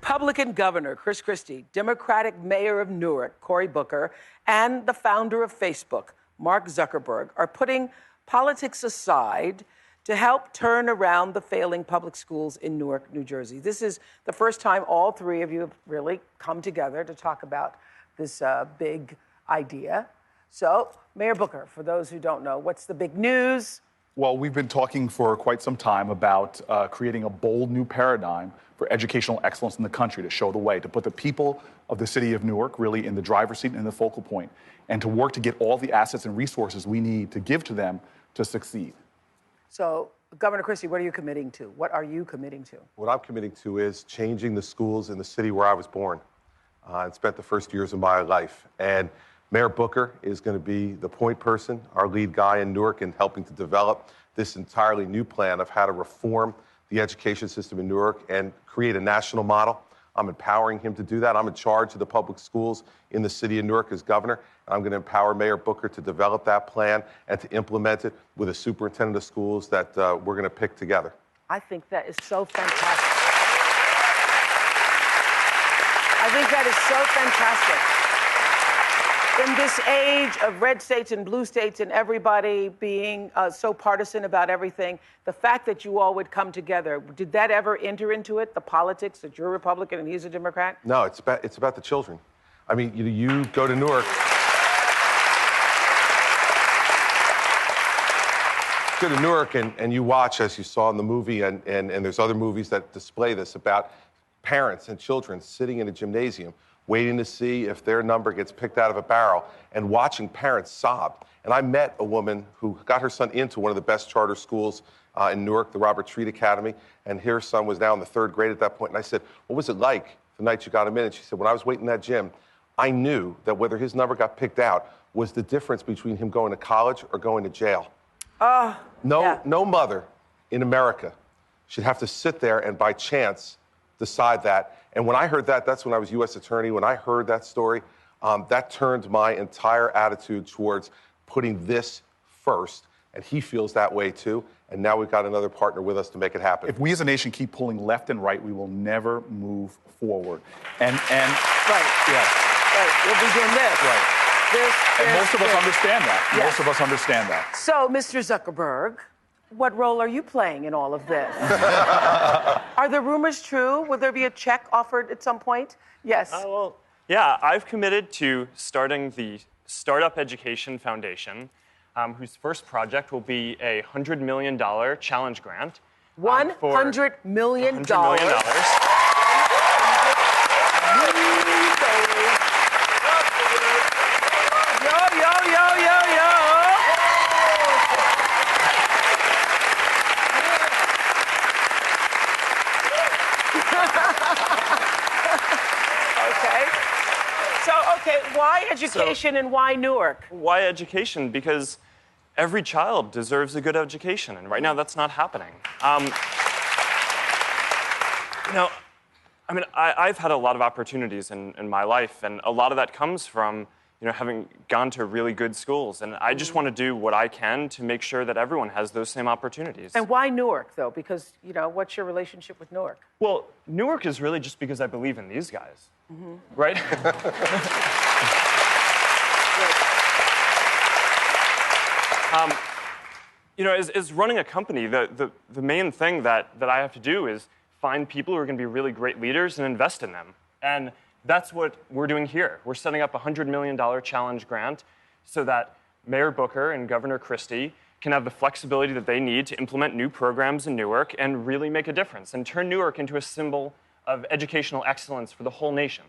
Republican Governor Chris Christie, Democratic Mayor of Newark Cory Booker, and the founder of Facebook, Mark Zuckerberg, are putting politics aside to help turn around the failing public schools in Newark, New Jersey. This is the first time all three of you have really come together to talk about this big idea. So, Mayor Booker, for those who don't know, what's the big news? Well, we've been talking for quite some time about creating a bold new paradigm for educational excellence in the country, to show the way, to put the people of the city of Newark really in the driver's seat and the focal point, and to work to get all the assets and resources we need to give to them to succeed. So, Governor Christie, what are you committing to? What are you committing to? What I'm committing to is changing the schools in the city where I was born and spent the first years of my life. And Mayor Booker is going to be the point person, our lead guy in Newark, in helping to develop this entirely new plan of how to reform the education system in Newark and create a national model. I'm empowering him to do that. I'm in charge of the public schools in the city of Newark as governor. And I'm going to empower Mayor Booker to develop that plan and to implement it with a superintendent of schools that we're going to pick together. I think that is so fantastic. I think that is so fantastic. In this age of red states and blue states and everybody being so partisan about everything, the fact that you all would come together, did that ever enter into it, the politics, that you're a Republican and he's a Democrat? No, it's about the children. I mean, you go to Newark. Go to Newark and you watch, as you saw in the movie, and there's other movies that display this, about parents and children sitting in a gymnasium waiting to see if their number gets picked out of a barrel, and watching parents sob. And I met a woman who got her son into one of the best charter schools in Newark, the Robert Treat Academy, and her son was now in the 3rd grade at that point. And I said, what was it like the night you got him in? And she said, when I was waiting in that gym, I knew that whether his number got picked out was the difference between him going to college or going to jail. No mother in America should have to sit there and by chance decide that. And when I heard that, that's when I was U.S. Attorney. When I heard that story, that turned my entire attitude towards putting this first. And he feels that way too. And now we've got another partner with us to make it happen. If we as a nation keep pulling left and right, we will never move forward. And right, yeah, right, we'll be doing this. Right. And most of us understand that. Yes. Most of us understand that. So, Mr. Zuckerberg, what role are you playing in all of this? Are the rumors true? Will there be a check offered at some point? Yes. Well, yeah, I've committed to starting the Startup Education Foundation, whose first project will be a $100 million challenge grant. $100 million? $100 million. Okay, why education and why Newark? Why education? Because every child deserves a good education, and right now that's not happening. I've had a lot of opportunities in my life, and a lot of that comes from having gone to really good schools, and I just want to do what I can to make sure that everyone has those same opportunities. And why Newark, though? Because, what's your relationship with Newark? Well, Newark is really just because I believe in these guys, right? As running a company, the main thing that I have to do is find people who are going to be really great leaders and invest in them. And that's what we're doing here. We're setting up a $100 million challenge grant so that Mayor Booker and Governor Christie can have the flexibility that they need to implement new programs in Newark and really make a difference and turn Newark into a symbol of educational excellence for the whole nation.